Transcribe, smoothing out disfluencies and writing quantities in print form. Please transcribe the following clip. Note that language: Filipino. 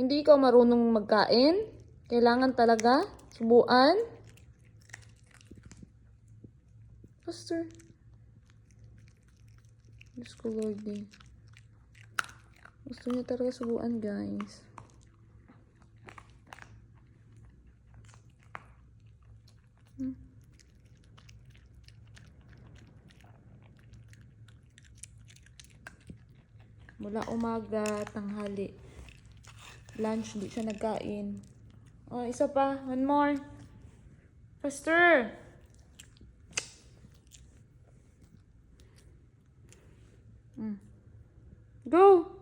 Hindi ka marunong magkain? Kailangan talaga? Subuan? Faster. Diyos ko, Lord eh. Gusto niya talaga subuan, guys. Mula umaga, tanghali. Lunch, di siya nagkain. Oh, isa pa. One more. Faster! Go!